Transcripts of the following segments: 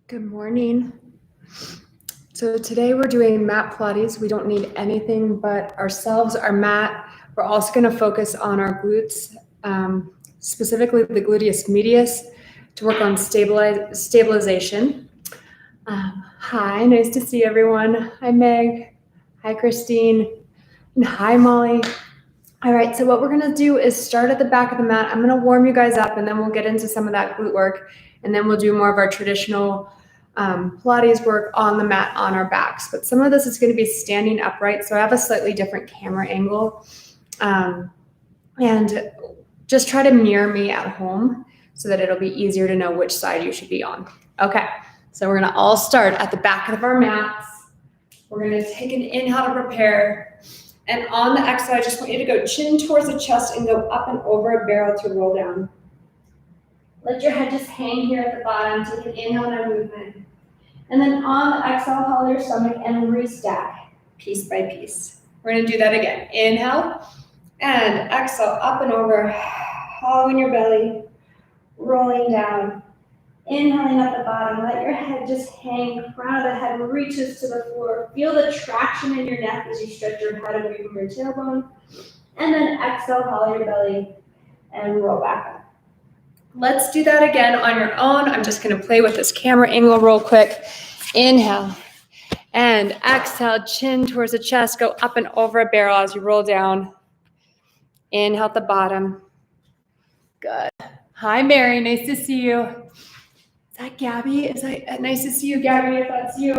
Good morning. So today we're doing mat Pilates. We don't need anything but ourselves, our mat. We're also going to focus on our glutes, specifically the gluteus medius, to work on stabilization. Hi, nice to see everyone. Hi, Meg. Hi, Christine. And hi, Molly. All right, so what we're going to do is start at the back of the mat. I'm going to warm you guys up, and then we'll get into some of that glute work, and then we'll do more of our traditional Pilates work on the mat on our backs. But some of this is going to be standing upright, so I have a slightly different camera angle. And just try to mirror me at home so that it'll be easier to know which side you should be on. Okay, so we're going to all start at the back of our mats. We're going to take an inhale to prepare. And on the exhale, I just want you to go chin towards the chest and go up and over a barrel to roll down. Let your head just hang here at the bottom. Take an inhale, no movement. And then on the exhale, hollow your stomach and restack piece by piece. We're going to do that again. Inhale and exhale, up and over, hollowing your belly, rolling down. Inhaling at the bottom, let your head just hang, crown of the head reaches to the floor. Feel the traction in your neck as you stretch your head away from your tailbone. And then exhale, hollow your belly, and roll back up. Let's do that again on your own. I'm just going to play with this camera angle real quick. Inhale and exhale, chin towards the chest. Go up and over a barrel as you roll down. Inhale at the bottom. Good. Hi, Mary. Nice to see you. Is that Gabby? Nice to see you, Gabby, if that's you.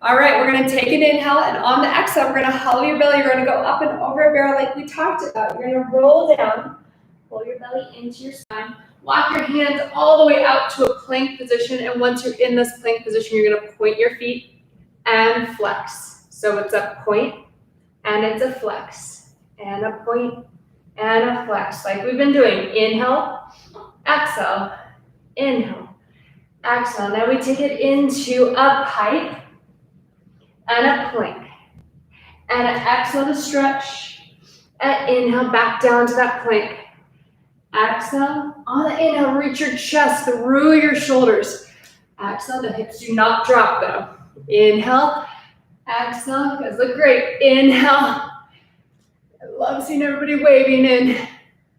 All right, we're going to take an inhale, and on the exhale, we're going to hollow your belly. You're going to go up and over a barrel like we talked about. You're going to roll down, pull your belly into your spine. Walk your hands all the way out to a plank position, and once you're in this plank position, you're going to point your feet and flex. So it's a point, and it's a flex, and a point, and a flex, like we've been doing. Inhale, exhale, inhale. Exhale. Now we take it into a pike and a plank. And an exhale to stretch. And inhale back down to that plank. Exhale. On the inhale, reach your chest through your shoulders. Exhale. The hips do not drop though. Inhale. Exhale. You guys look great. Inhale. I love seeing everybody waving in.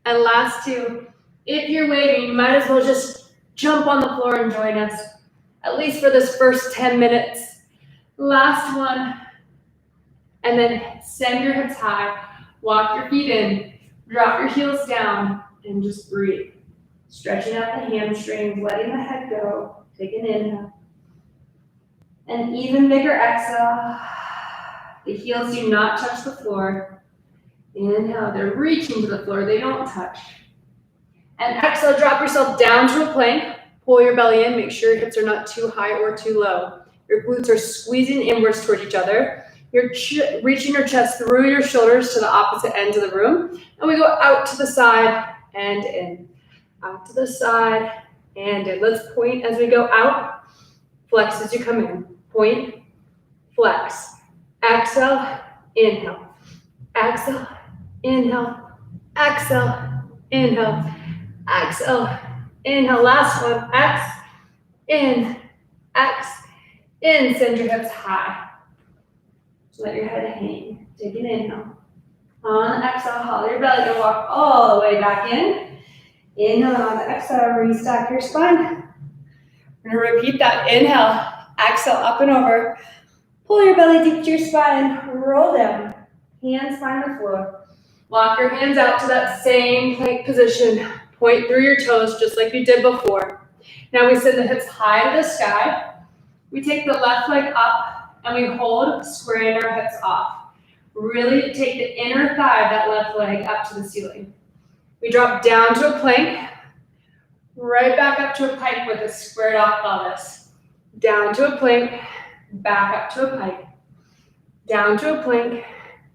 And last two. If you're waving, you might as well just jump on the floor and join us, at least for this first 10 minutes. Last one. And then send your hips high, walk your feet in, drop your heels down, and just breathe. Stretching out the hamstrings, letting the head go. Take an inhale. An even bigger exhale. The heels do not touch the floor. Inhale, they're reaching to the floor, they don't touch. And exhale, drop yourself down to a plank. Pull your belly in. Make sure your hips are not too high or too low. Your glutes are squeezing inwards toward each other. You're reaching your chest through your shoulders to the opposite ends of the room. And we go out to the side and in. Out to the side and in. Let's point as we go out. Flex as you come in. Point, flex. Exhale, inhale. Exhale, inhale. Exhale, inhale. Exhale, inhale, last one, X, in, send your hips high. Just let your head hang, take an inhale. On the exhale, hollow your belly and walk all the way back in. Inhale, on the exhale, restack your spine. We're gonna repeat that, inhale, exhale, up and over. Pull your belly deep to your spine, roll down, hands find the floor. Walk your hands out to that same plank position. Point through your toes just like you did before. Now we send the hips high to the sky. We take the left leg up and we hold, squaring our hips off. Really take the inner thigh of that left leg up to the ceiling. We drop down to a plank, right back up to a pike with a squared off pelvis. Down to a plank, back up to a pike. Down to a plank,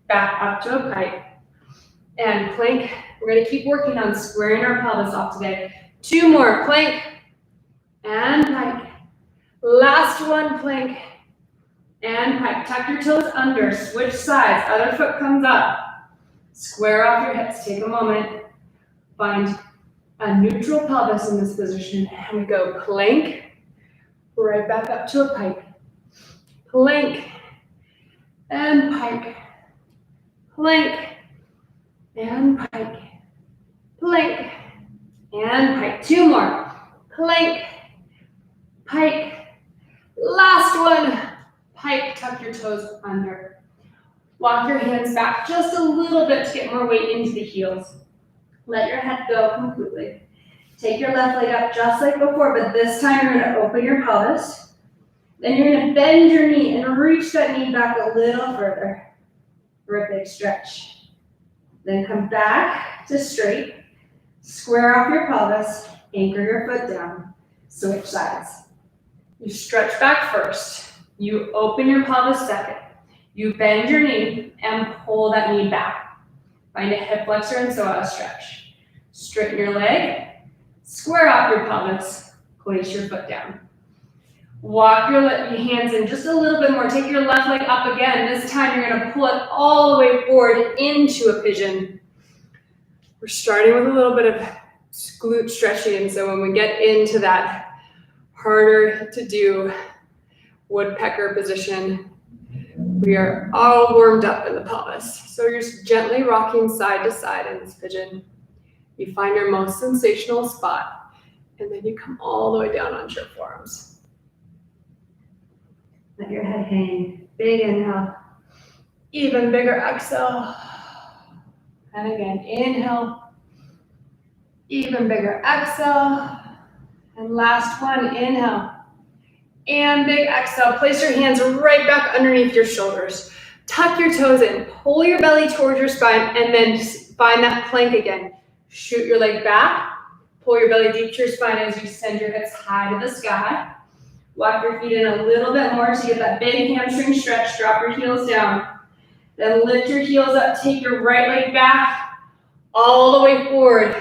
back up to a pike. And plank. We're going to keep working on squaring our pelvis off today. Two more, plank and pike. Last one, plank and pike. Tuck your toes under, switch sides, other foot comes up. Square off your hips, take a moment. Find a neutral pelvis in this position. And we go plank, Right back up to a pike. Plank and pike. Plank and pike. Plank and pike. Two more. Plank, pike. Last one. Pike, tuck your toes under. Walk your hands back just a little bit to get more weight into the heels. Let your head go completely. Take your left leg up just like before, but this time you're going to open your pelvis. Then you're going to bend your knee and reach that knee back a little further for a big stretch. Then come back to straight. Square off your pelvis. Anchor your foot down. Switch sides. You stretch back first. You open your pelvis second. You bend your knee and pull that knee back. Find a hip flexor and psoas stretch. Straighten your leg. Square off your pelvis. Place your foot down. Walk your hands in just a little bit more. Take your left leg up again. This time you're going to pull it all the way forward into a pigeon. We're starting with a little bit of glute stretching, and so when we get into that harder to do woodpecker position, we are all warmed up in the pelvis. So you're just gently rocking side to side in this pigeon. You find your most sensational spot, and then you come all the way down onto your forearms. Let your head hang. Big inhale. Even bigger exhale. And again, inhale. Even bigger exhale. And last one, inhale. And big exhale. Place your hands right back underneath your shoulders. Tuck your toes in. Pull your belly towards your spine, and then just find that plank again. Shoot your leg back. Pull your belly deep to your spine as you send your hips high to the sky. Walk your feet in a little bit more to get that big hamstring stretch. Drop your heels down. Then lift your heels up. Take your right leg back all the way forward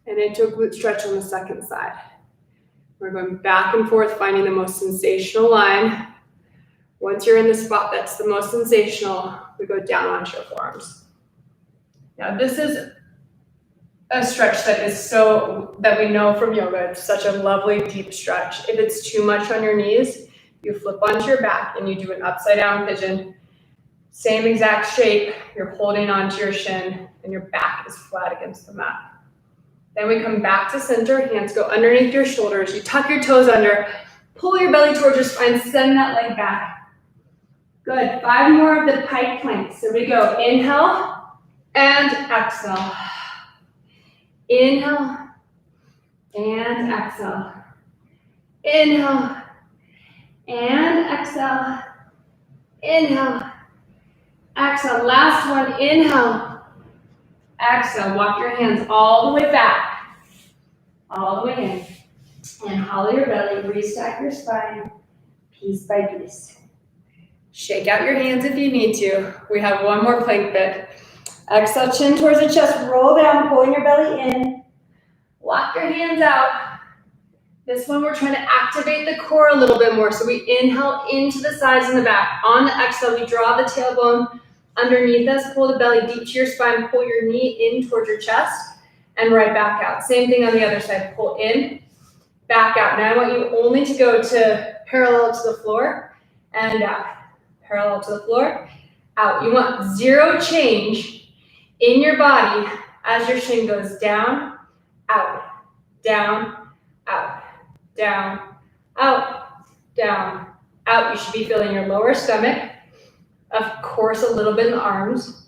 and into a glute stretch on the second side. We're going back and forth, finding the most sensational line. Once you're in the spot that's the most sensational, we go down onto your forearms. Now this is a stretch that we know from yoga. It's such a lovely deep stretch. If it's too much on your knees, you flip onto your back and you do an upside down pigeon. Same exact shape. You're holding onto your shin and your back is flat against the mat. Then we come back to center. Hands go underneath your shoulders. You tuck your toes under. Pull your belly towards your spine. Send that leg back. Good. 5 more of the pike planks. So we go inhale and exhale. Inhale and exhale. Inhale and exhale. Inhale. Exhale. Last one. Inhale. Exhale. Walk your hands all the way back. All the way in. And hollow your belly. Restack your spine piece by piece. Shake out your hands if you need to. We have one more plank bit. Exhale, chin towards the chest, roll down, pulling your belly in. Lock your hands out. This one we're trying to activate the core a little bit more. So we inhale into the sides and the back. On the exhale, we draw the tailbone underneath us, pull the belly deep to your spine, pull your knee in towards your chest, and right back out. Same thing on the other side, pull in, back out. Now I want you only to go to parallel to the floor and out. Parallel to the floor, out. You want zero change in your body as your shin goes down, out, down, out, down, out, down, out. You should be feeling your lower stomach, of course, a little bit in the arms.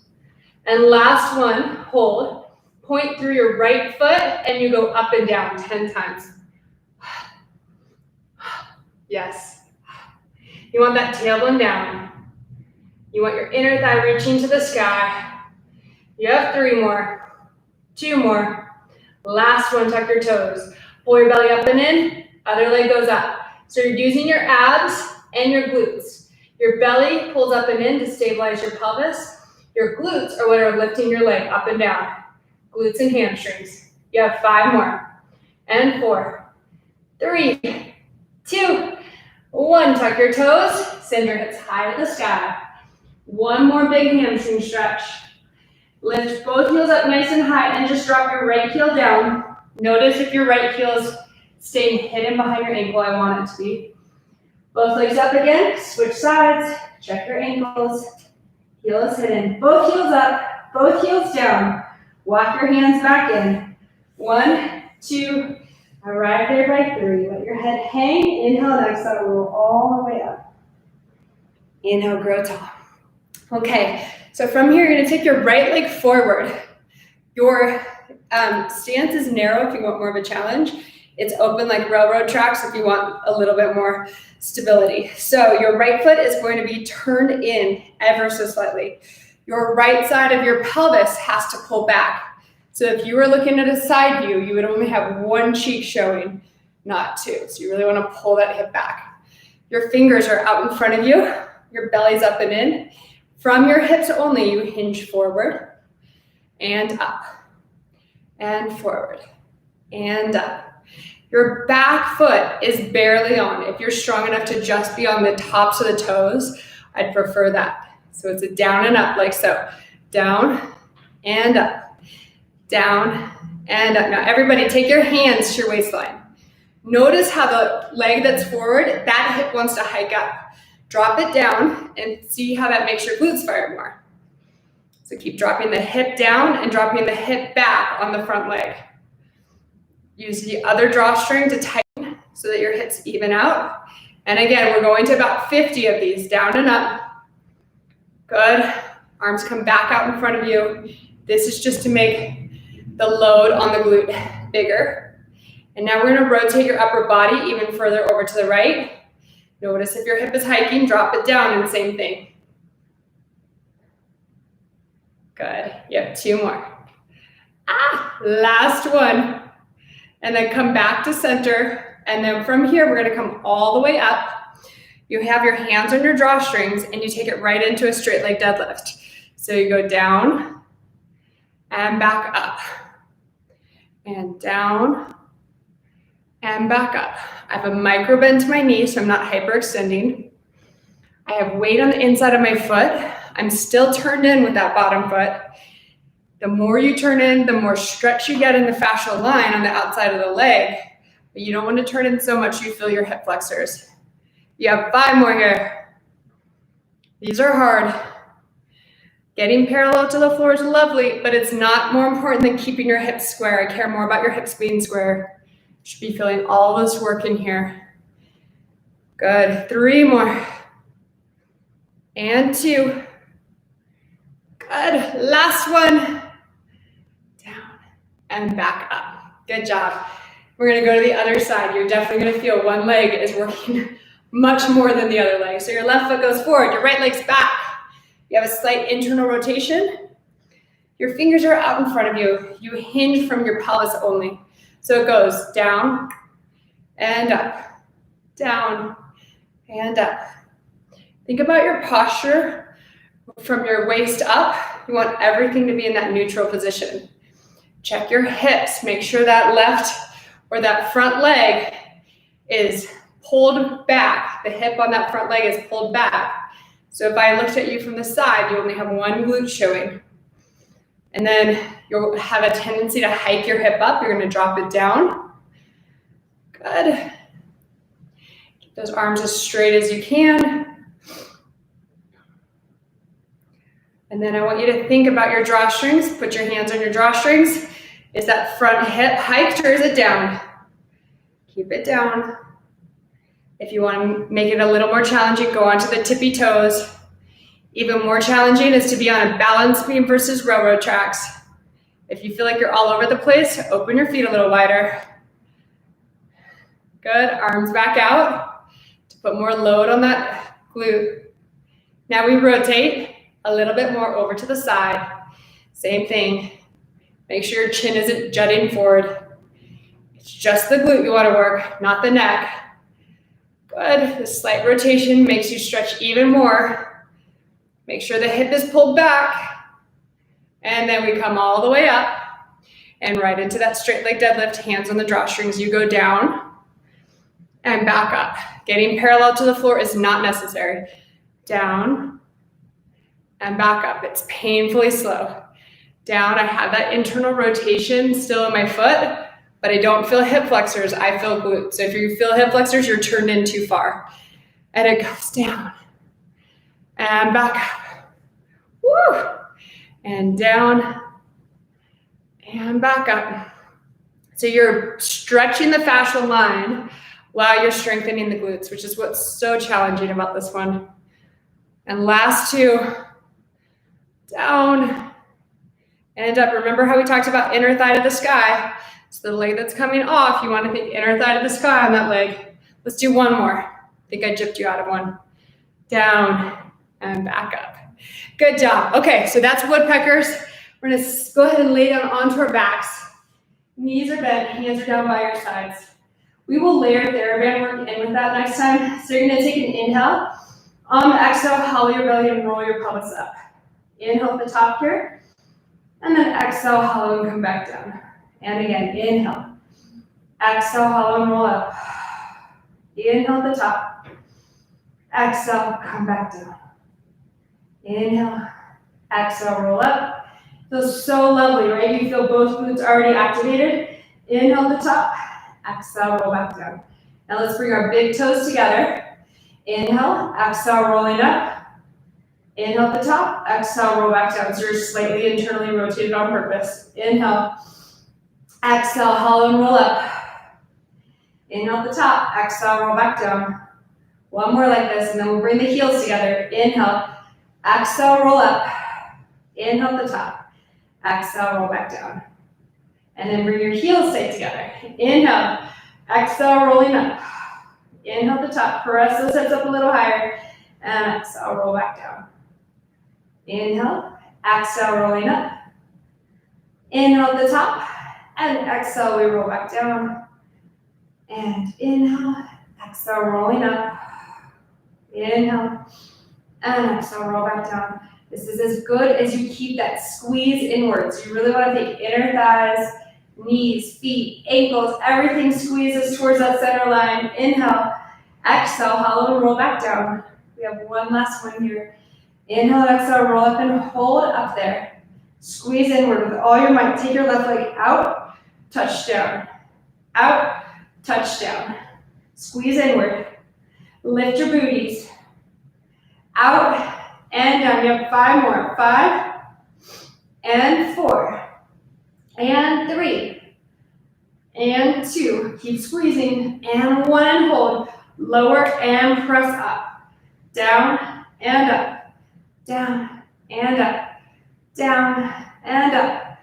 And last one, hold. Point through your right foot and you go up and down 10 times. Yes. You want that tailbone down. You want your inner thigh reaching to the sky. You have 3 more, 2 more. Last one, tuck your toes. Pull your belly up and in, other leg goes up. So you're using your abs and your glutes. Your belly pulls up and in to stabilize your pelvis. Your glutes are what are lifting your leg up and down. Glutes and hamstrings. You have 5 more. And 4, 3, 2, 1. Tuck your toes, send your hips high to the sky. One more big hamstring stretch. Lift both heels up nice and high and just drop your right heel down. Notice if your right heel is staying hidden behind your ankle. I want it to be. Both legs up again, switch sides, check your ankles. Heel is hidden. Both heels up, both heels down. Walk your hands back in. 1, 2, arrive there by 3. Let your head hang. Inhale and exhale, roll all the way up. Inhale, grow tall. Okay, so from here, you're gonna take your right leg forward. Your stance is narrow if you want more of a challenge. It's open like railroad tracks if you want a little bit more stability. So your right foot is going to be turned in ever so slightly. Your right side of your pelvis has to pull back. So if you were looking at a side view, you would only have one cheek showing, not two. So you really want to pull that hip back. Your fingers are out in front of you. Your belly's up and in. From your hips only, you hinge forward and up and forward and up. Your back foot is barely on. If you're strong enough to just be on the tops of the toes, I'd prefer that. So it's a down and up like so. Down and up. Down and up. Now everybody take your hands to your waistline. Notice how the leg that's forward, that hip wants to hike up. Drop it down and see how that makes your glutes fire more. So keep dropping the hip down and dropping the hip back on the front leg. Use the other drawstring to tighten so that your hips even out. And again, we're going to about 50 of these, down and up. Good. Arms come back out in front of you. This is just to make the load on the glute bigger. And now we're going to rotate your upper body even further over to the right. Notice if your hip is hiking, drop it down and same thing. Good. Yep, 2 more. Last one. And then come back to center. And then from here, we're gonna come all the way up. You have your hands on your drawstrings and you take it right into a straight leg deadlift. So you go down and back up. And down and back up. I have a micro bend to my knee, so I'm not hyperextending. I have weight on the inside of my foot. I'm still turned in with that bottom foot. The more you turn in, the more stretch you get in the fascial line on the outside of the leg. But you don't want to turn in so much you feel your hip flexors. You have 5 more here. These are hard. Getting parallel to the floor is lovely, but it's not more important than keeping your hips square. I care more about your hips being square. You should be feeling all this work in here. Good. 3 more. And 2. Good. Last one. Down and back up. Good job. We're going to go to the other side. You're definitely going to feel one leg is working much more than the other leg. So your left foot goes forward, your right leg's back. You have a slight internal rotation. Your fingers are out in front of you. You hinge from your pelvis only. So it goes down and up, down and up. Think about your posture from your waist up. You want everything to be in that neutral position. Check your hips. Make sure that left or that front leg is pulled back. The hip on that front leg is pulled back. So if I looked at you from the side, you only have one glute showing. And then you'll have a tendency to hike your hip up. You're going to drop it down. Good. Keep those arms as straight as you can. And then I want you to think about your drawstrings. Put your hands on your drawstrings. Is that front hip hiked or is it down? Keep it down. If you want to make it a little more challenging, go onto the tippy toes. Even more challenging is to be on a balance beam versus railroad tracks. If you feel like you're all over the place, open your feet a little wider. Good, arms back out to put more load on that glute. Now we rotate a little bit more over to the side. Same thing. Make sure your chin isn't jutting forward. It's just the glute you want to work, not the neck. Good, the slight rotation makes you stretch even more. Make sure the hip is pulled back. And then we come all the way up and right into that straight leg deadlift, hands on the drawstrings. You go down and back up. Getting parallel to the floor is not necessary. Down and back up. It's painfully slow. Down, I have that internal rotation still in my foot, but I don't feel hip flexors, I feel glutes. So if you feel hip flexors, you're turned in too far. And it goes down and back up. Woo! And down and back up. So you're stretching the fascial line while you're strengthening the glutes, which is what's so challenging about this one. And last two, down and up. Remember how we talked about inner thigh to the sky? So the leg that's coming off, you want to think inner thigh to the sky on that leg. Let's do one more. I think I gypped you out of one. Down and back up. Good job. Okay, so that's woodpeckers. We're going to go ahead and lay down onto our backs. Knees are bent, hands are down by your sides. We will layer TheraBand work in with that next time. So you're going to take an inhale. On the exhale, hollow your belly and roll your pelvis up. Inhale at the top here. And then exhale, hollow and come back down. And again, inhale. Exhale, hollow and roll up. Inhale at the top. Exhale, come back down. Inhale. Exhale, roll up. Feels so lovely, right? You feel both glutes already activated. Inhale at the top. Exhale, roll back down. Now let's bring our big toes together. Inhale, exhale, rolling up. Inhale at the top, exhale, roll back down. So you're slightly internally rotated on purpose. Inhale, exhale, hollow and roll up. Inhale at the top, exhale, roll back down. One more like this, and then we'll bring the heels together. Inhale, exhale, roll up. Inhale at the top, exhale, roll back down. And then bring your heels tight together. Inhale, exhale, rolling up. Inhale at the top, press those hips up a little higher, and exhale, roll back down. Inhale, exhale, rolling up. Inhale at the top, and exhale, we roll back down. And inhale, exhale, rolling up. Inhale, and exhale, roll back down. This is as good as you keep that squeeze inwards. You really want to take inner thighs, knees, feet, ankles, everything squeezes towards that center line. Inhale, exhale, hollow and roll back down. We have one last one here. Inhale, exhale, roll up and hold up there. Squeeze inward with all your might. Take your left leg out, touch down. Out, touch down. Squeeze inward. Lift your booties. Out and down. You have 5 more. 5 and 4 and 3 and 2. Keep squeezing. And 1 and hold. Lower and press up. Down and up. Down and up. Down and up.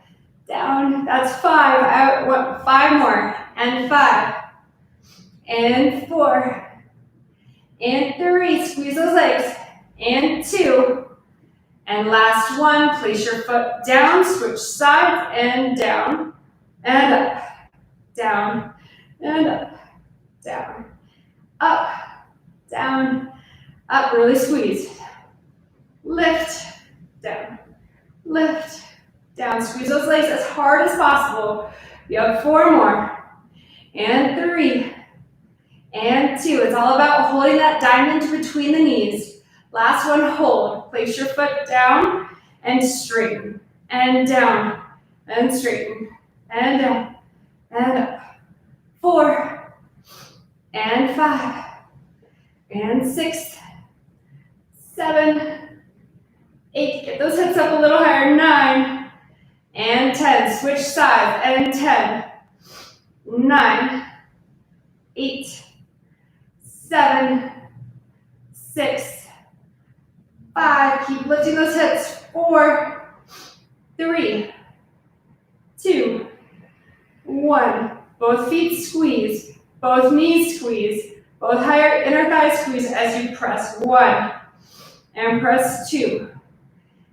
Down. That's 5. Out. 5 more. And 5 and 4 and 3. Squeeze those legs. And 2. And last one. Place your foot down. Switch sides and down and up. Down and up. Down. Up. Down. Up. Really squeeze. Lift. Down. Lift. Down. Squeeze those legs as hard as possible. You have 4 more. And 3. And 2. It's all about holding that diamond between the knees. Last one, hold. Place your foot down and straighten. And down. And straighten. And down. And up. 4. And 5. And 6. 7. 8. Get those hips up a little higher. 9. And 10. Switch sides. And 10. 9. 8. 7. 6. 5. Keep lifting those hips. 4. 3. 2. 1. Both feet squeeze. Both knees squeeze. Both higher inner thighs squeeze as you press. 1. And press 2.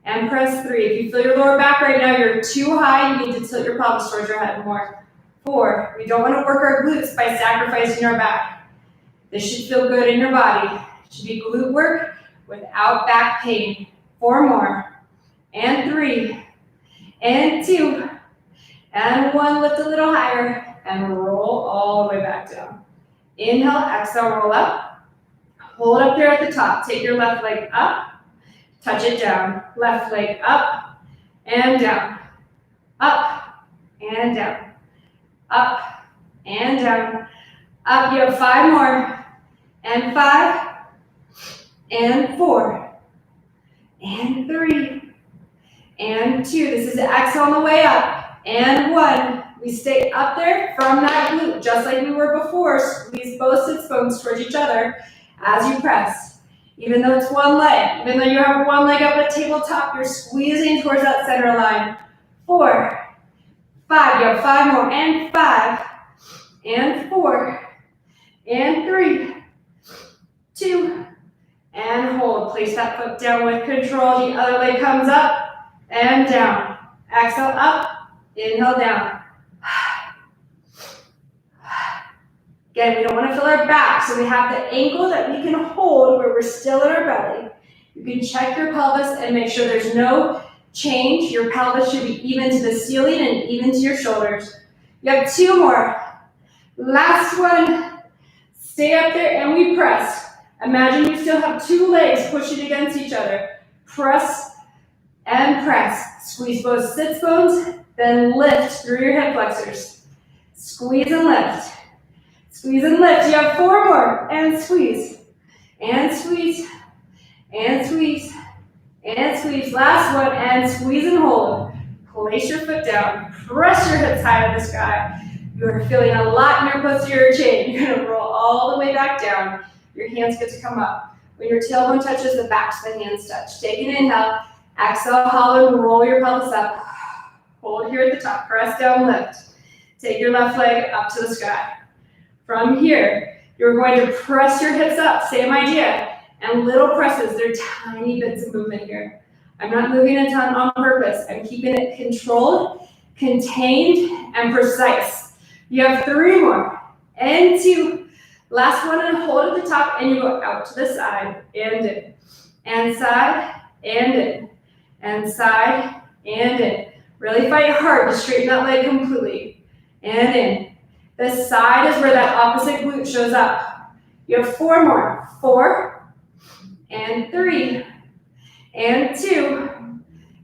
And press 3. If you feel your lower back right now, you're too high. You need to tilt your pelvis towards your head more. 4. We don't want to work our glutes by sacrificing our back. This should feel good in your body. It should be glute work without back pain. 4 more. And 3. And 2. And 1. Lift a little higher. And roll all the way back down. Inhale, exhale, roll up. Hold up there at the top. Take your left leg up. Touch it down. Left leg up and down. Up and down. Up and down. Up, you have 5 more, and 5, and 4, and 3, and 2. This is the exhale on the way up, and 1. We stay up there from that glute, just like we were before. Squeeze both sits bones towards each other as you press. Even though it's one leg, even though you have one leg up at tabletop, you're squeezing towards that center line. 4, 5, you have 5 more, and 5, and 4, and 3, 2, and hold. Place that foot down with control. The other leg comes up and down. Exhale up, inhale down. Again, we don't want to fill our back, so we have the ankle that we can hold where we're still in our belly. You can check your pelvis and make sure there's no change. Your pelvis should be even to the ceiling and even to your shoulders. You have 2 more. Last one. Stay up there and we press. Imagine you still have 2 legs pushing against each other. Press and press. Squeeze both sits bones, then lift through your hip flexors. Squeeze and lift. Squeeze and lift. You have 4 more. And squeeze. And squeeze. And squeeze. And squeeze. Last one. And squeeze and hold. Place your foot down. Press your hips high to the sky. You're feeling a lot in your posterior chain. You're going to roll all the way back down. Your hands get to come up. When your tailbone touches, the backs of the hands touch. Take an inhale. Exhale, hollow, and roll your pelvis up. Hold here at the top. Press down, lift. Take your left leg up to the sky. From here, you're going to press your hips up. Same idea. And little presses. They're tiny bits of movement here. I'm not moving a ton on purpose. I'm keeping it controlled, contained, and precise. You have 3 more. And 2. Last one, and hold at the top, and you go out to the side, and in. And side, and in. And side, and in. Really fight hard to straighten that leg completely. And in. The side is where that opposite glute shows up. You have 4 more. 4, and 3, and 2,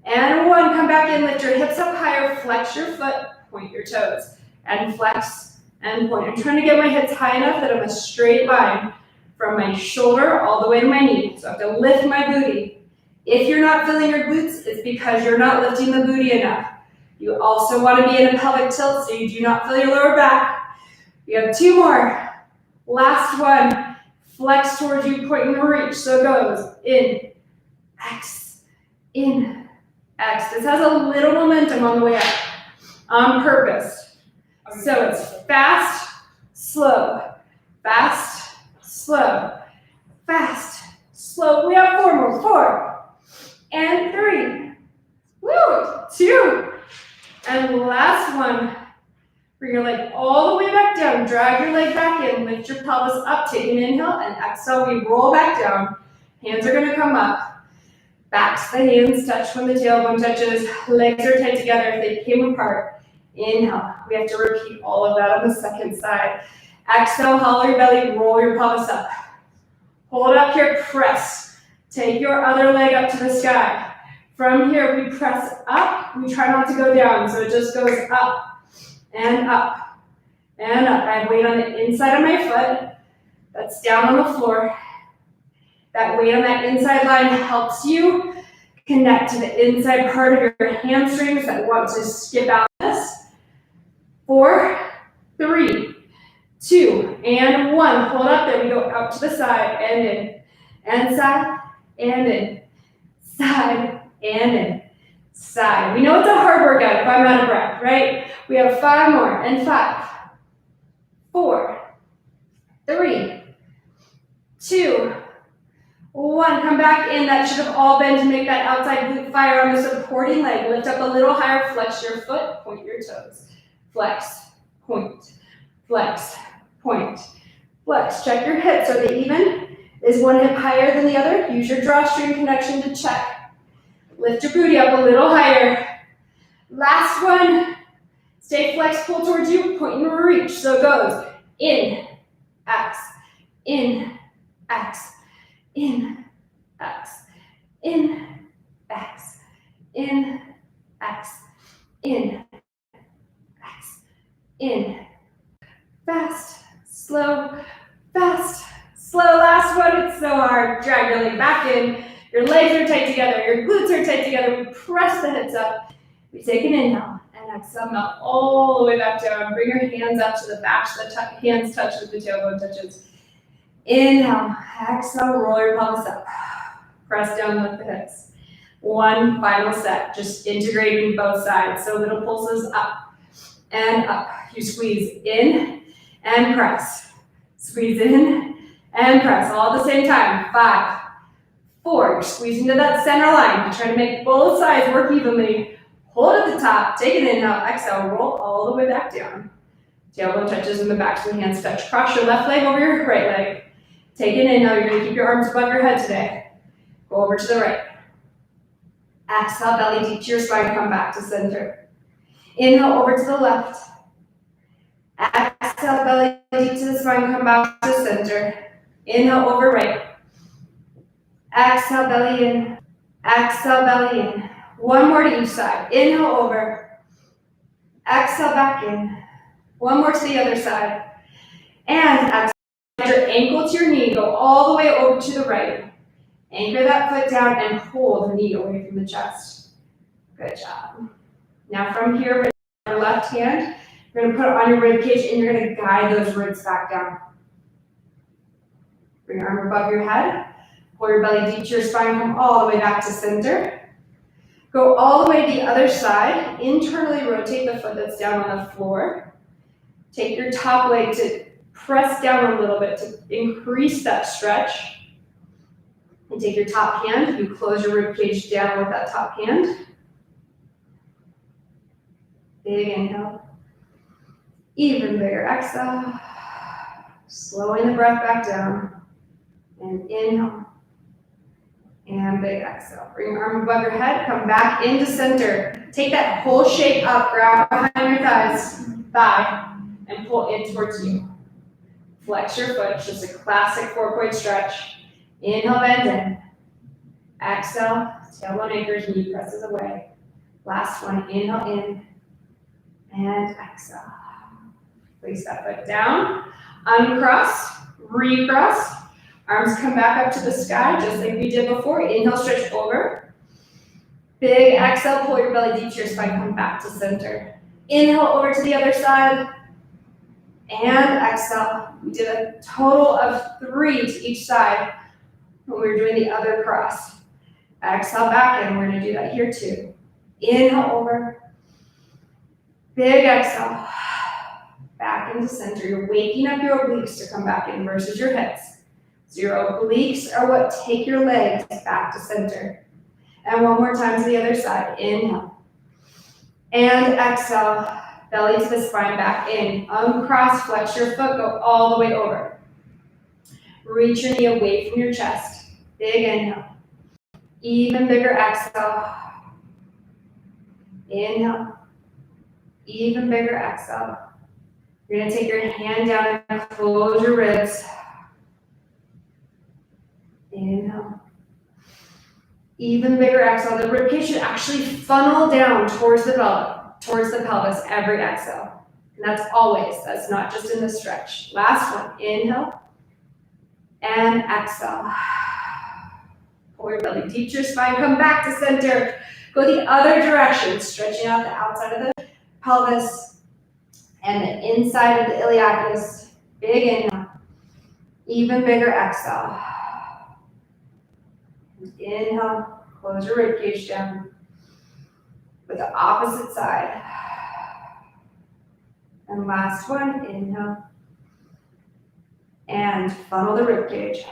and 1. Come back in, lift your hips up higher, flex your foot, point your toes, and flex and point. I'm trying to get my hips high enough that I'm a straight line from my shoulder all the way to my knee. So I have to lift my booty. If you're not feeling your glutes, it's because you're not lifting the booty enough. You also want to be in a pelvic tilt so you do not feel your lower back. You have 2 more. Last one. Flex towards you, point and reach. So it goes in, X, in, X. This has a little momentum on the way up on purpose. So it's fast, slow, fast, slow, fast, slow. We have 4 more. 4, and 3, woo, 2, and last one. Bring your leg all the way back down. Drag your leg back in. Lift your pelvis up. Take an inhale and exhale. We roll back down. Hands are going to come up. Backs the hands touch when the tailbone touches. Legs are tight together if they came apart. Inhale. We have to repeat all of that on the second side. Exhale, hollow your belly. Roll your pelvis up. Hold up here. Press. Take your other leg up to the sky. From here, we press up. We try not to go down, so it just goes up. And up, and up. I have weight on the inside of my foot. That's down on the floor. That weight on that inside line helps you connect to the inside part of your hamstrings that want to skip out this. 4, 3, 2, and 1. Hold up there. We go out to the side and in. And side, and in. Side, and in. Side. We know it's a hard workout if I'm out of breath, right? We have 5 more, and 5, 4, 3, 2, 1. Come back in. That should have all been to make that outside glute fire on the supporting leg. Lift up a little higher, flex your foot, point your toes. Flex, point, flex, point, flex. Check your hips. Are they even? Is one hip higher than the other? Use your drawstring connection to check. Lift your booty up a little higher. Last one. Stay flexed, pull towards you, point and reach. So it goes in, X, in, X, in, X, in, X, in, X, in, X, in. fast, slow, fast, slow. Last one, it's so hard. Drag your leg back in. Your legs are tight together. Your glutes are tight together. We press the hips up. We take an inhale and exhale, melt all the way back down. Bring your hands up to the back so the hands touch with the tailbone touches. Inhale, exhale, roll your pelvis up. Press down with the hips. One final set, just integrating both sides. So little pulses up and up. You squeeze in and press. Squeeze in and press, all at the same time. 5, 4, you're squeezing to that center line. Try to make both sides work evenly. Hold at the top, take an inhale, exhale, roll all the way back down. Tailbone touches in the back, so the hands touch. Cross your left leg over your right leg. Take an inhale, you're gonna keep your arms above your head today. Go over to the right. Exhale, belly deep to your spine, come back to center. Inhale over to the left. Exhale, belly deep to the spine, come back to center. Inhale over right. Exhale, belly in. Exhale, belly in. One more to each side. Inhale over. Exhale, back in. One more to the other side. And exhale, your ankle to your knee. Go all the way over to the right. Anchor that foot down and pull the knee away from the chest. Good job. Now from here, with your left hand, you're going to put it on your rib cage and you're going to guide those ribs back down. Bring your arm above your head. Pull your belly deep to your spine. Come all the way back to center. Go all the way to the other side. Internally rotate the foot that's down on the floor. Take your top leg to press down a little bit to increase that stretch. And take your top hand. You close your rib cage down with that top hand. Big inhale. Even bigger exhale. Slowing the breath back down. And inhale. And big exhale. Bring your arm above your head. Come back into center. Take that whole shape up. Grab behind your thighs. Thigh. And pull in towards you. Flex your foot. Just a classic 4-point stretch. Inhale, bend in. Exhale. Tailbone anchors. Knee presses away. Last one. Inhale in. And exhale. Place that foot down. Uncross. Recross. Arms come back up to the sky, just like we did before. Inhale, stretch over. Big exhale, pull your belly deep to your spine, come back to center. Inhale over to the other side. And exhale. We did a total of 3 to each side when we were doing the other cross. Exhale back in, we're gonna do that here too. Inhale over. Big exhale. Back into center. You're waking up your obliques to come back in versus your hips. So your obliques are what take your legs back to center. And one more time to the other side. Inhale. And exhale. Belly to the spine, back in. Uncross, flex your foot, go all the way over. Reach your knee away from your chest. Big inhale. Even bigger exhale. Inhale. Even bigger exhale. You're going to take your hand down and close your ribs. Inhale. Even bigger exhale. The ribcage should actually funnel down towards the pelvis every exhale. And that's always, that's not just in the stretch. Last one. Inhale. And exhale. Pull your belly deep to your spine. Come back to center. Go the other direction, stretching out the outside of the pelvis and the inside of the iliacus. Big inhale. Even bigger exhale. Inhale, close your ribcage down. With the opposite side. And last one, inhale. And funnel the ribcage.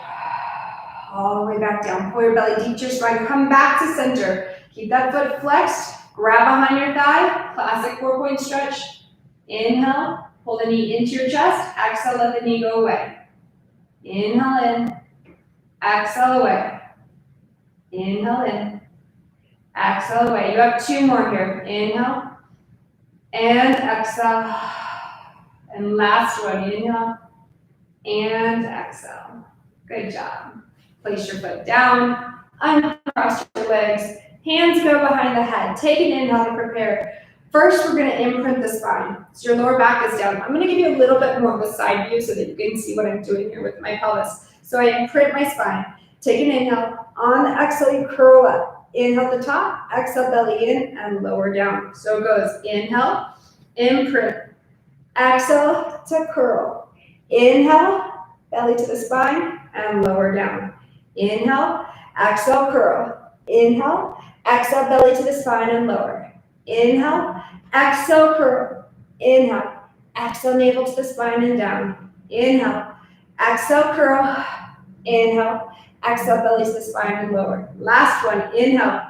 All the way back down. Pull your belly deep to your spine. Come back to center. Keep that foot flexed. Grab behind your thigh. Classic 4-point stretch. Inhale. Pull the knee into your chest. Exhale, let the knee go away. Inhale in. Exhale away. Inhale in. Exhale away. You have 2 more here. Inhale. And exhale. And last one. Inhale. And exhale. Good job. Place your foot down. Uncross your legs. Hands go behind the head. Take an inhale to prepare First, we're gonna imprint the spine. So your lower back is down. I'm gonna give you a little bit more of a side view so that you can see what I'm doing here with my pelvis. So I imprint my spine. Take an inhale. On the exhale, you curl up. Inhale at the top, exhale belly in and lower down. So it goes inhale, imprint, exhale to curl. Inhale, belly to the spine and lower down. Inhale, exhale, curl. Inhale, exhale, belly to the spine and lower. Inhale, exhale, curl. Inhale, exhale, navel to the spine and down. Inhale, exhale, curl. Inhale, exhale, belly to the spine and lower. Last one, inhale,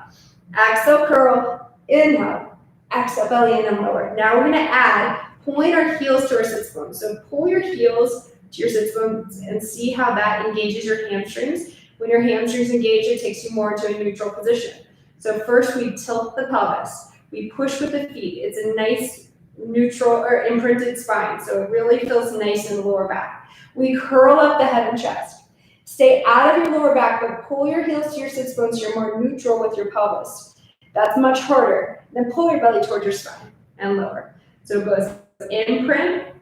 exhale, curl. Inhale, exhale, belly in and lower. Now we're gonna add pulling our heels to our sits bones. So pull your heels to your sits bones and see how that engages your hamstrings. When your hamstrings engage, it takes you more into a neutral position. So first we tilt the pelvis. We push with the feet. It's a nice neutral or imprinted spine. So it really feels nice in the lower back. We curl up the head and chest. Stay out of your lower back, but pull your heels to your sits bones so you're more neutral with your pelvis. That's much harder. Then pull your belly towards your spine and lower. So it goes imprint,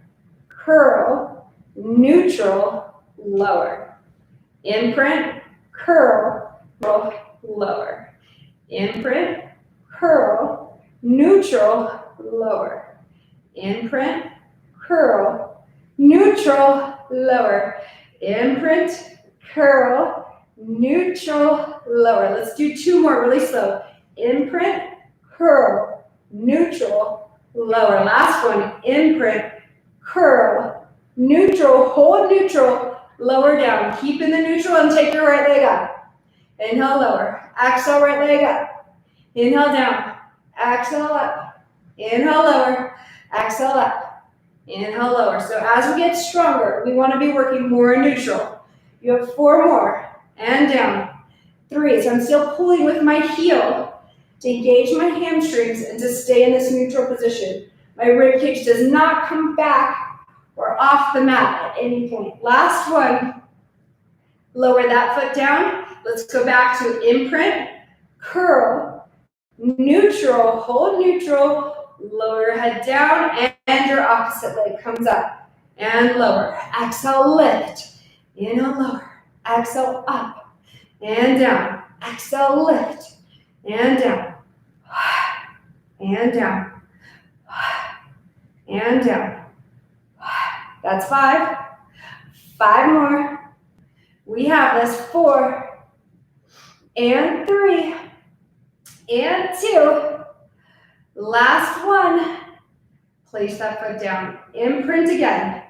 curl, neutral, lower. Imprint, curl, lower. Imprint, curl, neutral, lower. Imprint, curl, neutral, lower. Imprint, curl, neutral, lower. Let's do two more really slow. Imprint, curl, neutral, lower. Last one, imprint, curl, neutral, hold neutral, lower down. Keep in the neutral and take your right leg up. Inhale, lower. Exhale, right leg up. Inhale, down. Exhale, up. Inhale, lower. Exhale, up. Inhale, lower. So as we get stronger, we want to be working more neutral. You have 4 more, and down. 3, so I'm still pulling with my heel to engage my hamstrings and to stay in this neutral position. My rib cage does not come back or off the mat at any point. Last one, lower that foot down. Let's go back to imprint, curl, neutral, hold neutral, lower your head down, and your opposite leg comes up, and lower. Exhale, lift. Inhale, lower. Exhale, up and down. Exhale, lift and down. And down. And down. That's 5. 5 more. We have this. 4 and 3 and 2. Last one. Place that foot down. Imprint again.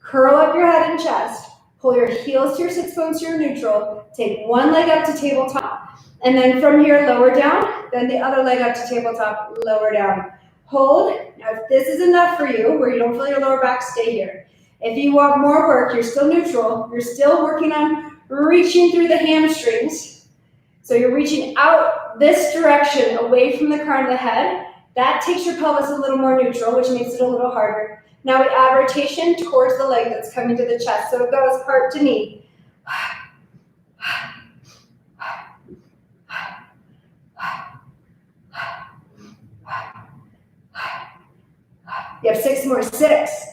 Curl up your head and chest. Pull your heels to your sits bones to your neutral. Take one leg up to tabletop. And then from here, lower down. Then the other leg up to tabletop, lower down. Hold. Now, if this is enough for you, where you don't feel your lower back, stay here. If you want more work, you're still neutral. You're still working on reaching through the hamstrings. So you're reaching out this direction, away from the crown of the head. That takes your pelvis a little more neutral, which makes it a little harder. Now we add rotation towards the leg that's coming to the chest. So it goes heart to knee. You have 6 more. 6,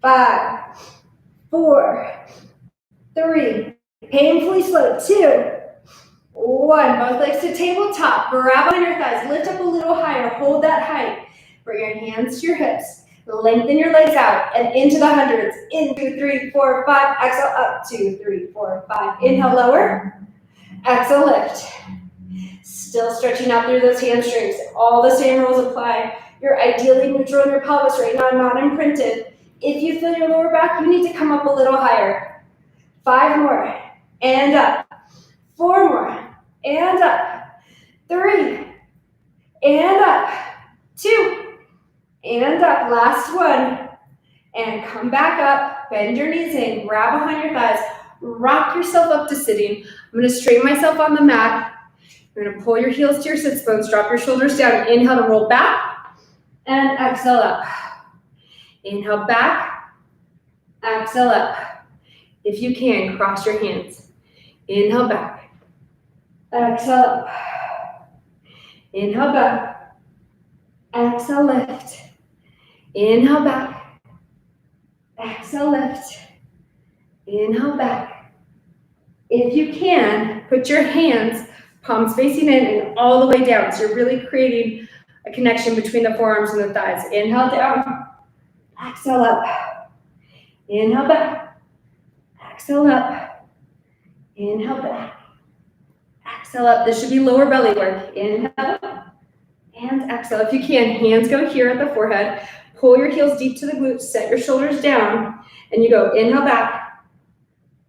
5, 4, 3, painfully slow. 2, 1. Both legs to tabletop. Grab on your thighs. Lift up a little higher. Hold that height. Bring your hands to your hips. Lengthen your legs out and into the hundreds. In 2, 3, 4, 5. Exhale up. 2, 3, 4, 5. Inhale, lower. Exhale, lift. Still stretching out through those hamstrings. All the same rules apply. You're ideally neutral in your pelvis right now, not imprinted. If you feel your lower back, you need to come up a little higher. 5 more. And up. 4 more. And up. 3. And up. 2. And up. Last one. And come back up. Bend your knees in. Grab behind your thighs. Rock yourself up to sitting. I'm going to straighten myself on the mat. You're going to pull your heels to your sits bones. Drop your shoulders down. Inhale to roll back. And exhale up. Inhale back. Exhale up. If you can, cross your hands. Inhale back. Exhale up. Inhale back. Exhale, lift. Inhale, back. Exhale, lift. Inhale, back. If you can, put your hands, palms facing in and all the way down. So you're really creating a connection between the forearms and the thighs. Inhale, down. Exhale, up. Inhale, back. Exhale, up. Inhale, back. Exhale, up. This should be lower belly work. Inhale, and exhale. If you can, hands go here at the forehead. Pull your heels deep to the glutes. Set your shoulders down. And you go inhale, back.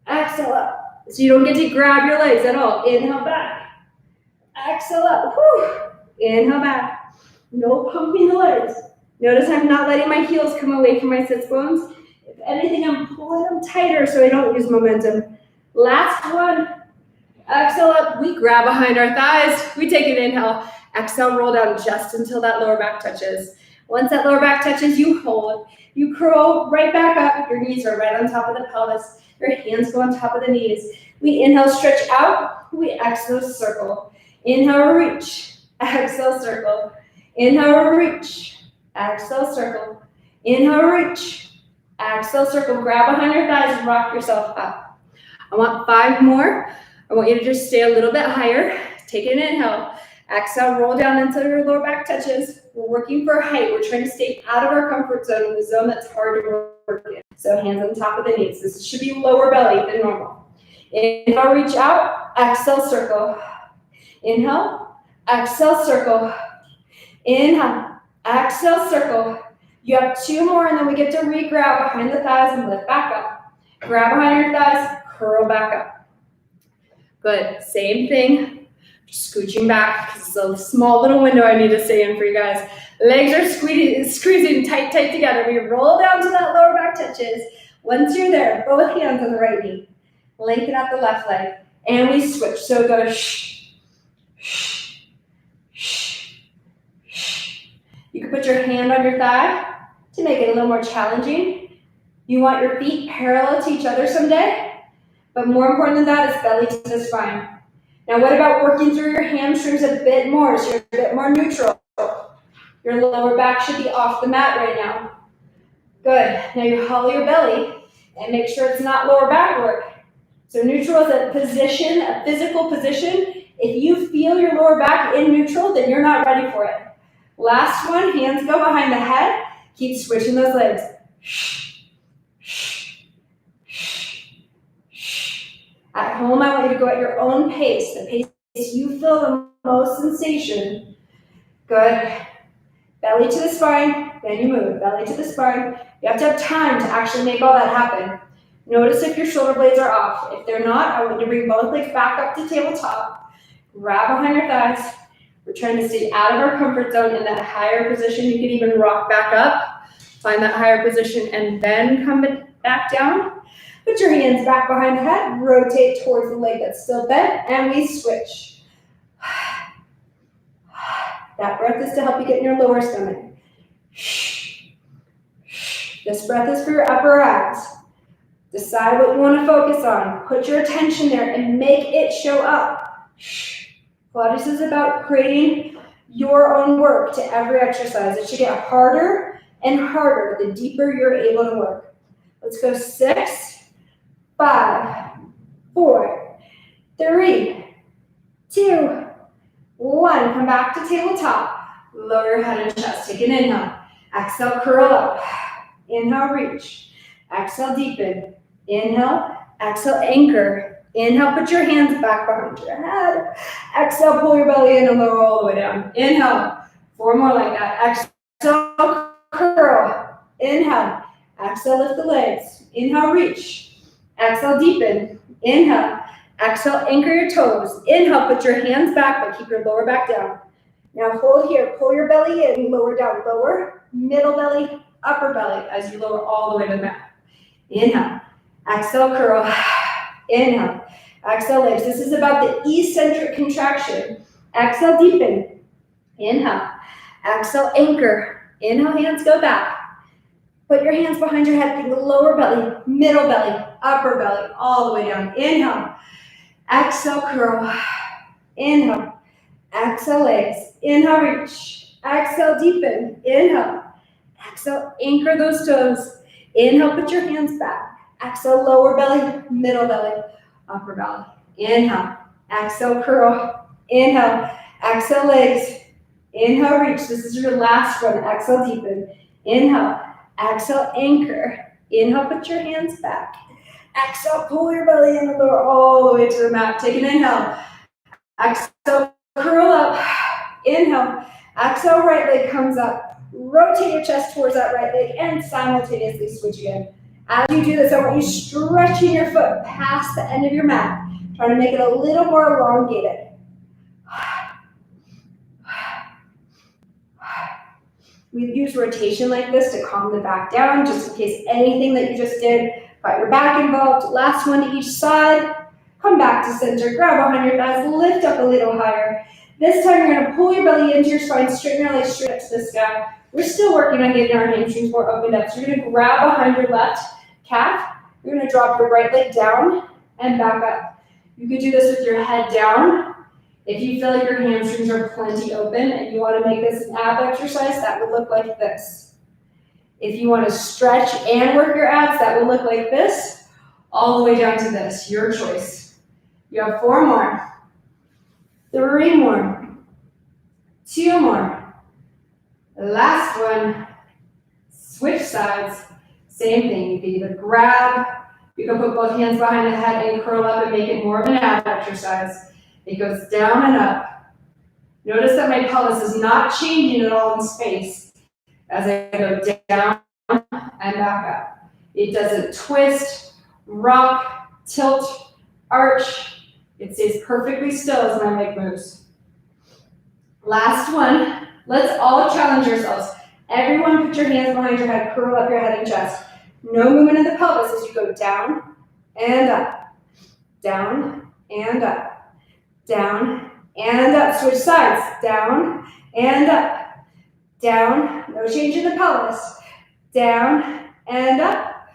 Exhale, up. So you don't get to grab your legs at all. Inhale, back. Exhale, up. Whew. Inhale, back. No pumping the legs. Notice I'm not letting my heels come away from my sits bones. If anything, I'm pulling them tighter so I don't lose momentum. Last one. Exhale up. We grab behind our thighs. We take an inhale. Exhale, roll down just until that lower back touches. Once that lower back touches, you hold. You curl right back up. Your knees are right on top of the pelvis. Your hands go on top of the knees. We inhale, stretch out. We exhale, circle. Inhale, reach. Exhale, circle. Inhale, reach. Exhale, circle. Inhale, reach. Exhale, circle. Grab behind your thighs and rock yourself up. I want 5 more. I want you to just stay a little bit higher. Take an inhale. Exhale, roll down until your lower back touches. We're working for height. We're trying to stay out of our comfort zone, in the zone that's hard to work in. So hands on top of the knees. This should be lower belly than normal. Inhale, reach out. Exhale, circle. Inhale. Exhale, circle. Inhale. Exhale, circle. You have 2 more, and then we get to re-grab behind the thighs and lift back up. Grab behind your thighs, curl back up. Good. Same thing. Just scooching back because it's a small little window I need to stay in for you guys. Legs are squeezing tight together. We roll down to that lower back touches. Once you're there, both hands on the right knee. Lengthen out the left leg. And we switch. So go shh, shh, shh, shh. You can put your hand on your thigh to make it a little more challenging. You want your feet parallel to each other someday. But more important than that is belly to the spine. Now what about working through your hamstrings a bit more so you're a bit more neutral? Your lower back should be off the mat right now. Good. Now you hollow your belly and make sure it's not lower back work. So neutral is a position, a physical position. If you feel your lower back in neutral, then you're not ready for it. Last one, hands go behind the head. Keep switching those legs. At home, I want you to go at your own pace, the pace you feel the most sensation. Good. Belly to the spine, then you move. Belly to the spine. You have to have time to actually make all that happen. Notice if your shoulder blades are off. If they're not, I want you to bring both legs back up to tabletop. Grab behind your thighs. We're trying to stay out of our comfort zone in that higher position. You can even rock back up. Find that higher position and then come back down. Put your hands back behind the head, rotate towards the leg that's still bent, and we switch. That breath is to help you get in your lower stomach. This breath is for your upper abs. Decide what you want to focus on. Put your attention there and make it show up. Pilates is about creating your own work to every exercise. It should get harder and harder the deeper you're able to work. Let's go 6, 5, 4, 3, 2, 1. Come back to tabletop. Lower your head and chest. Take an inhale. Exhale, curl up. Inhale, reach. Exhale, deepen. Inhale, exhale, anchor. Inhale, put your hands back behind your head. Exhale, pull your belly in and lower all the way down. Inhale, 4 more like that. Exhale, curl. Inhale, exhale, lift the legs. Inhale, reach. Exhale, deepen. Inhale. Exhale, anchor your toes. Inhale, put your hands back, but keep your lower back down. Now hold here. Pull your belly in, lower down, lower, middle belly, upper belly as you lower all the way to the mat. Inhale. Exhale, curl. Inhale. Exhale, legs. This is about the eccentric contraction. Exhale, deepen. Inhale. Exhale, anchor. Inhale, hands go back. Put your hands behind your head. Think lower belly, middle belly, upper belly, all the way down. Inhale. Exhale, curl. Inhale. Exhale, legs. Inhale, reach. Exhale, deepen. Inhale. Exhale, anchor those toes. Inhale, put your hands back. Exhale, lower belly, middle belly, upper belly. Inhale. Exhale, curl. Inhale. Exhale, legs. Inhale, reach. This is your last one. Exhale, deepen. Inhale. Exhale, anchor. Inhale, put your hands back. Exhale, pull your belly in and lower all the way to the mat. Take an inhale. Exhale, curl up. Inhale. Exhale, right leg comes up. Rotate your chest towards that right leg and simultaneously switch again. As you do this, I want you stretching your foot past the end of your mat. Trying to make it a little more elongated. We use rotation like this to calm the back down, just in case anything that you just did got your back involved. Last one to each side. Come back to center, grab behind your thighs, lift up a little higher. This time you're going to pull your belly into your spine, straighten your legs straight up to the sky. We're still working on getting our hamstrings more opened up. So you're going to grab behind your left calf. You're going to drop your right leg down and back up. You could do this with your head down. If you feel like your hamstrings are plenty open and you want to make this an ab exercise, that would look like this. If you want to stretch and work your abs, that would look like this, all the way down to this, your choice. You have 4 more, 3 more, 2 more. Last one, switch sides, same thing. You can either grab, you can put both hands behind the head and curl up and make it more of an ab exercise. It goes down and up. Notice that my pelvis is not changing at all in space as I go down and back up. It doesn't twist, rock, tilt, arch. It stays perfectly still as my leg moves. Last one. Let's all challenge ourselves. Everyone put your hands behind your head, curl up your head and chest. No movement in the pelvis as you go down and up, down and up. Down and up, switch sides, down and up, down, no change in the pelvis, down and up,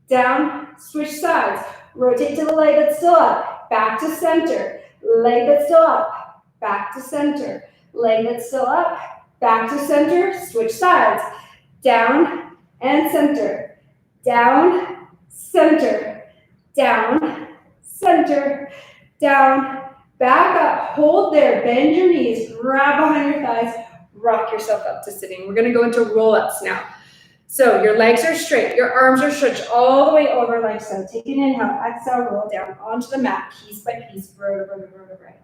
down, switch sides, rotate to the leg that's still up, back to center, leg that's still up, back to center, leg that's still up, back to center, switch sides, down and center, down, center, down, center, down, back up, hold there, bend your knees, grab behind your thighs, rock yourself up to sitting. We're gonna go into roll-ups now. So your legs are straight, your arms are stretched all the way over like so. Take an inhale, exhale, roll down onto the mat, piece by piece, vertebrae to vertebrae.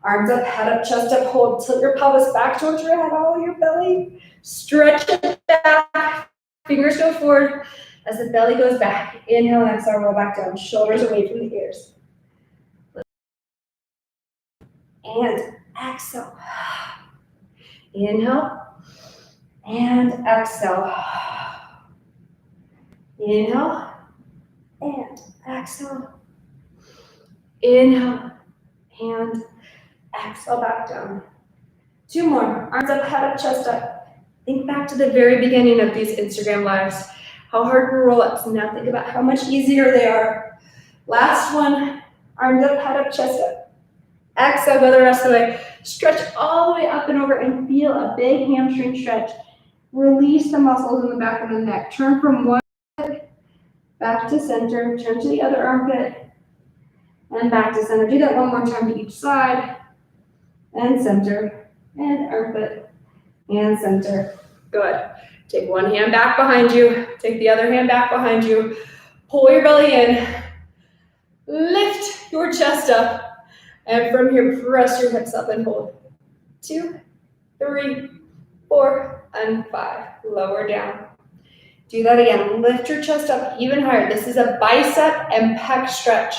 Arms up, head up, chest up, hold, tilt your pelvis back towards your head, all your belly. Stretch it back, fingers go forward as the belly goes back. Inhale and exhale, roll back down, shoulders away from the ears. And exhale. Inhale and exhale. Inhale and exhale. Inhale and exhale back down. 2 more. Arms up, head up, chest up. Think back to the very beginning of these Instagram lives. How hard were roll-ups? Now think about how much easier they are. Last one. Arms up, head up, chest up. Exhale, go the rest of the way. Stretch all the way up and over and feel a big hamstring stretch. Release the muscles in the back of the neck. Turn from one leg back to center. Turn to the other armpit and back to center. Do that one more time to each side. And center. And armpit. And center. Good. Take one hand back behind you. Take the other hand back behind you. Pull your belly in. Lift your chest up. And from here, press your hips up and hold. 2, 3, 4, and 5. Lower down. Do that again. Lift your chest up even higher. This is a bicep and pec stretch.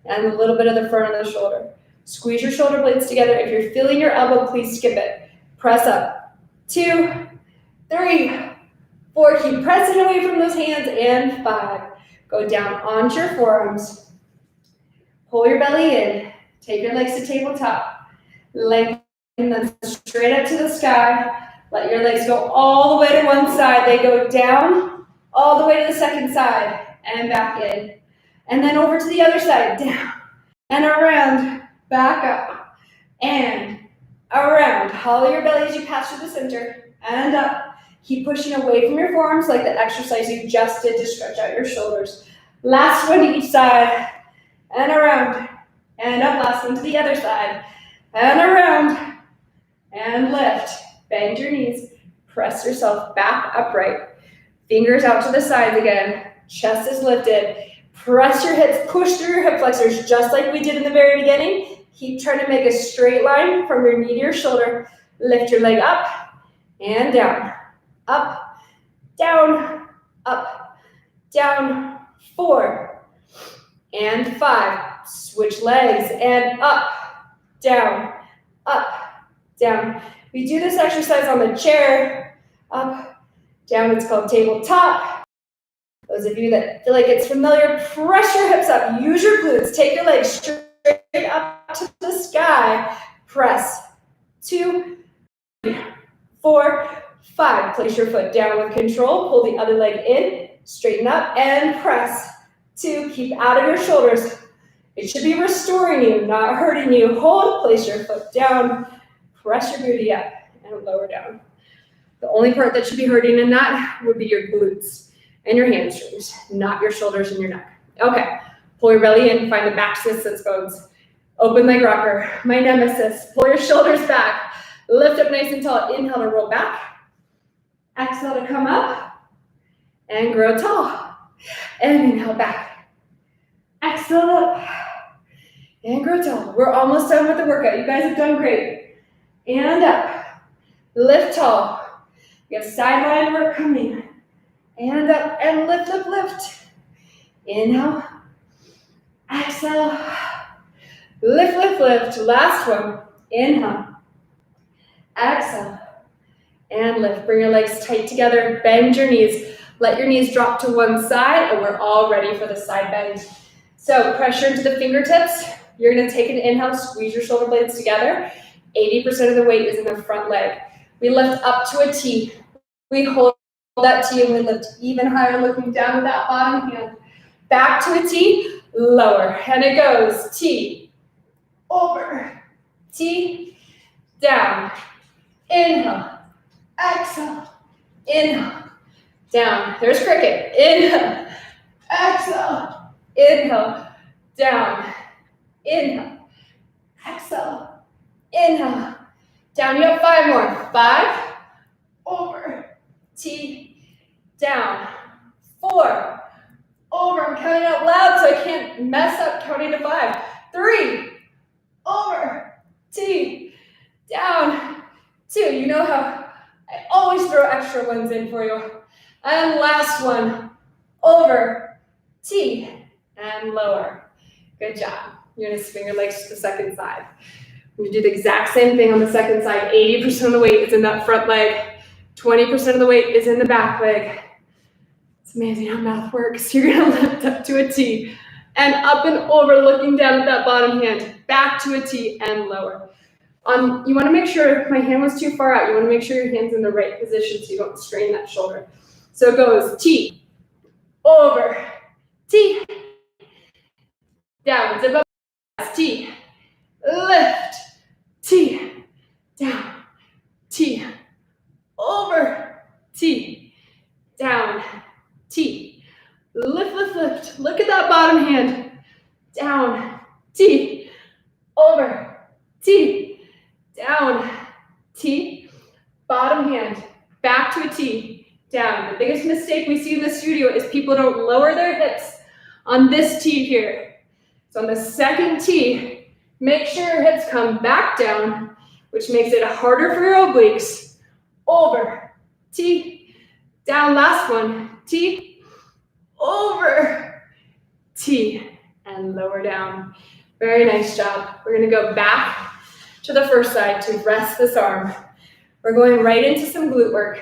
And a little bit of the front of the shoulder. Squeeze your shoulder blades together. If you're feeling your elbow, please skip it. Press up. 2, 3, 4. Keep pressing away from those hands. And 5. Go down onto your forearms. Pull your belly in. Take your legs to tabletop. Lengthen them straight up to the sky. Let your legs go all the way to one side. They go down, all the way to the second side, and back in. And then over to the other side, down, and around, back up, and around. Hollow your belly as you pass through the center, and up. Keep pushing away from your forearms like the exercise you just did to stretch out your shoulders. Last one to each side, and around, and up. Last one to the other side, and around, and lift. Bend your knees, press yourself back upright. Fingers out to the sides again, chest is lifted. Press your hips, push through your hip flexors just like we did in the very beginning. Keep trying to make a straight line from your knee to your shoulder. Lift your leg up and down. Up, down, up, down. 4 and 5. Switch legs and up, down, down. We do this exercise on the chair. Up, down. It's called tabletop. Those of you that feel like it's familiar, press your hips up. Use your glutes. Take your legs straight up to the sky. Press. 2, 3, 4, 5. Place your foot down with control. Pull the other leg in. Straighten up and press. 2. Keep out of your shoulders. It should be restoring you, not hurting you. Hold. Place your foot down. Press your booty up and lower down. The only part that should be hurting in that would be your glutes and your hamstrings, not your shoulders and your neck. Okay, pull your belly in, find the back sits bones. Open leg rocker, my nemesis. Pull your shoulders back, lift up nice and tall. Inhale to roll back. Exhale to come up and grow tall. And inhale back. Exhale up and grow tall. We're almost done with the workout. You guys have done great. And up, lift tall. We have sideline work coming. And up and lift, lift, lift. Inhale. Exhale. Lift, lift, lift. Last one. Inhale. Exhale. And lift. Bring your legs tight together. Bend your knees. Let your knees drop to one side, and we're all ready for the side bend. So pressure into the fingertips. You're going to take an inhale, squeeze your shoulder blades together. 80% of the weight is in the front leg. We lift up to a T. We hold that T and we lift even higher, looking down with that bottom hand. Back to a T, lower. And it goes T, over, T, down. Inhale, exhale, inhale, down. There's cricket. Inhale, exhale, inhale, down. Inhale, exhale, inhale, down. You have 5 more. 5, over, T, down. 4, over. I'm counting out loud so I can't mess up counting to 5. 3, over, T, down. 2. You know how I always throw extra ones in for you. And last one, over, T, and lower. Good job. You're gonna swing your legs to the second side. We're gonna do the exact same thing on the second side. 80% of the weight is in that front leg. 20% of the weight is in the back leg. It's amazing how math works. You're gonna lift up to a T and up and over, looking down at that bottom hand. Back to a T and lower. You wanna make sure, my hand was too far out. You wanna make sure your hand's in the right position so you don't strain that shoulder. So it goes T, over, T, down, zip up, T, lift, T, down, T, over, T, down, T, lift, lift, lift. Look at that bottom hand. Down, T, over, T, down, T, bottom hand, back to a T, down. The biggest mistake we see in the studio is people don't lower their hips on this T here. So on the second T, make sure your hips come back down, which makes it harder for your obliques. Over, T, down, last one, T, over, T, and lower down. Very nice job. We're gonna go back to the first side to rest this arm. We're going right into some glute work.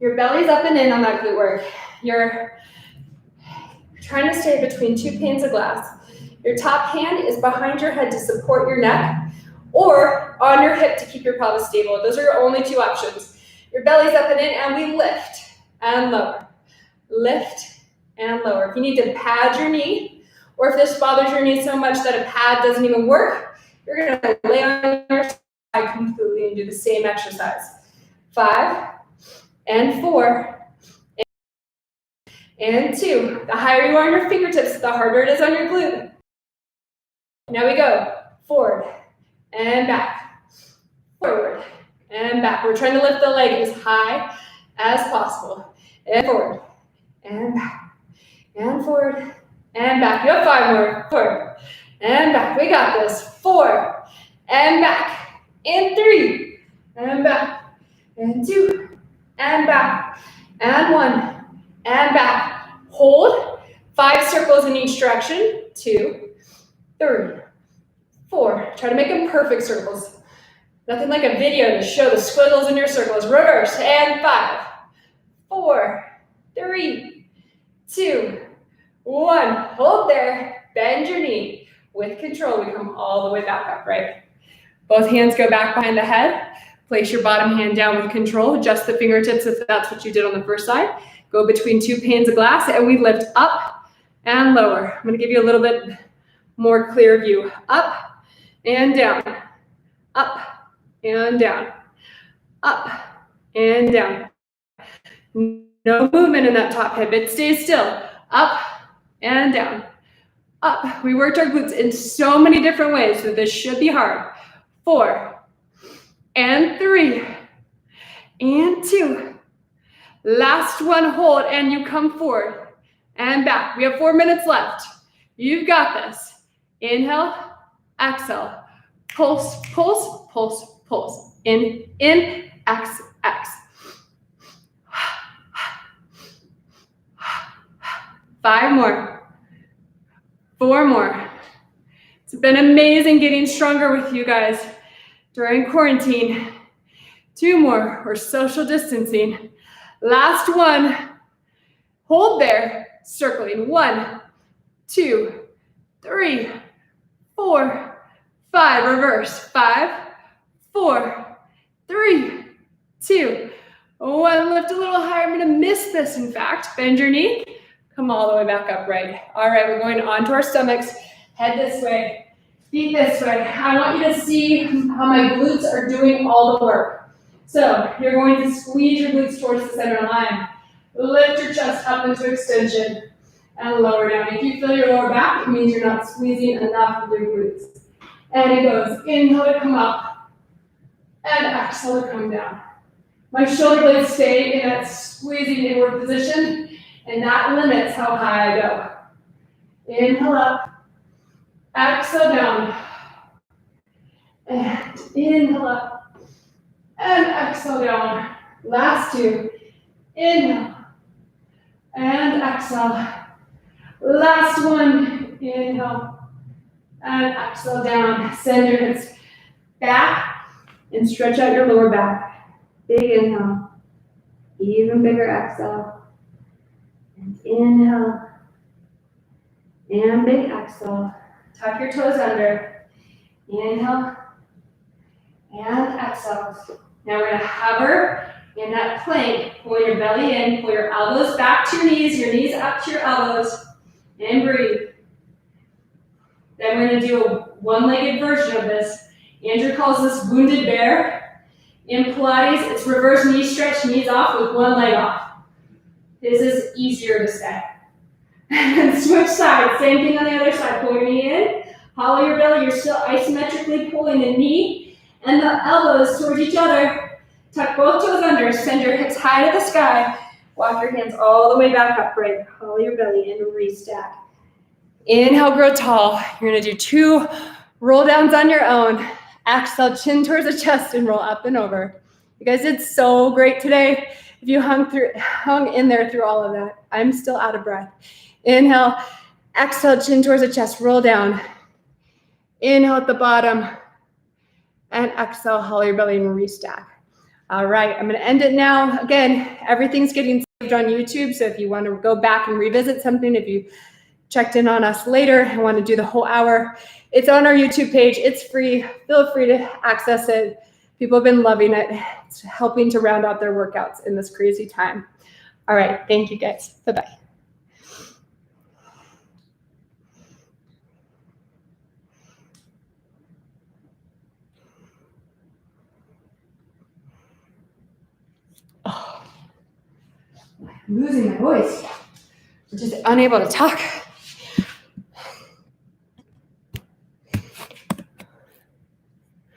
Your belly's up and in on that glute work. You're trying to stay between 2 panes of glass. Your top hand is behind your head to support your neck, or on your hip to keep your pelvis stable. Those are your only 2 options. Your belly's up and in, and we lift and lower. Lift and lower. If you need to pad your knee, or if this bothers your knee so much that a pad doesn't even work, you're gonna lay on your completely and do the same exercise. 5 and 4 and 2. The higher you are on your fingertips, the harder it is on your glute. Now we go forward and back, forward and back. We're trying to lift the leg as high as possible. And forward and back and forward and back. You have 5 more. Forward and back. We got this. 4 and back. And 3 and back. And 2 and back. And 1 and back. Hold. 5 circles in each direction. 2, 3, 4. Try to make them perfect circles. Nothing like a video to show the squiggles in your circles. Reverse. And 5, 4, 3, 2, 1. Hold there. Bend your knee. With control, we come all the way back up, right? Both hands go back behind the head. Place your bottom hand down with control. Adjust the fingertips if that's what you did on the first side. Go between 2 panes of glass, and we lift up and lower. I'm going to give you a little bit more clear view. Up and down. Up and down. Up and down. No movement in that top hip. It stays still. Up and down. Up. We worked our glutes in so many different ways, so this should be hard. 4 and 3 and 2. Last one, hold, and you come forward and back. We have 4 minutes left. You've got this. Inhale, exhale. Pulse, pulse, pulse, pulse. In, X, X. 5 more. 4 more. It's been amazing getting stronger with you guys during quarantine. 2 more. We're social distancing. Last one. Hold there. Circling. 1, 2, 3, 4, 5. Reverse. 5, 4, 3, 2, 1. Lift a little higher. I'm going to miss this, in fact. Bend your knee. Come all the way back upright. All right, we're going onto our stomachs. Head this way. Feet this way. I want you to see how my glutes are doing all the work. So you're going to squeeze your glutes towards the center line. Lift your chest up into extension and lower down. If you feel your lower back, it means you're not squeezing enough of your glutes. And it goes inhale to come up and exhale to come down. My shoulder blades stay in that squeezing inward position, and that limits how high I go. Inhale up, exhale down, and inhale up, and exhale down. Last 2, inhale, and exhale. Last 1, inhale, and exhale down. Send your hips back, and stretch out your lower back. Big inhale, even bigger exhale. And inhale, and big exhale. Tuck your toes under. Inhale, and exhale. Now we're going to hover in that plank. Pull your belly in, pull your elbows back to your knees up to your elbows, and breathe. Then we're going to do a one-legged version of this. Andrew calls this wounded bear. In Pilates, it's reverse knee stretch, knees off with one leg off. This is easier to say. And switch sides. Same thing on the other side. Pull your knee in. Hollow your belly. You're still isometrically pulling the knee and the elbows towards each other. Tuck both toes under. Send your hips high to the sky. Walk your hands all the way back upright. Hollow your belly and restack. Inhale, grow tall. You're going to do 2 roll downs on your own. Exhale, chin towards the chest and roll up and over. You guys did so great today. If you hung in there through all of that, I'm still out of breath. Inhale, exhale, chin towards the chest, roll down. Inhale at the bottom, and exhale, hollow your belly and restack. All right, I'm gonna end it now. Again, everything's getting saved on YouTube, so if you wanna go back and revisit something, if you checked in on us later and wanna do the whole hour, it's on our YouTube page, it's free, feel free to access it. People have been loving it. It's helping to round out their workouts in this crazy time. All right, thank you guys. Bye-bye. losing my voice. I'm just unable to talk.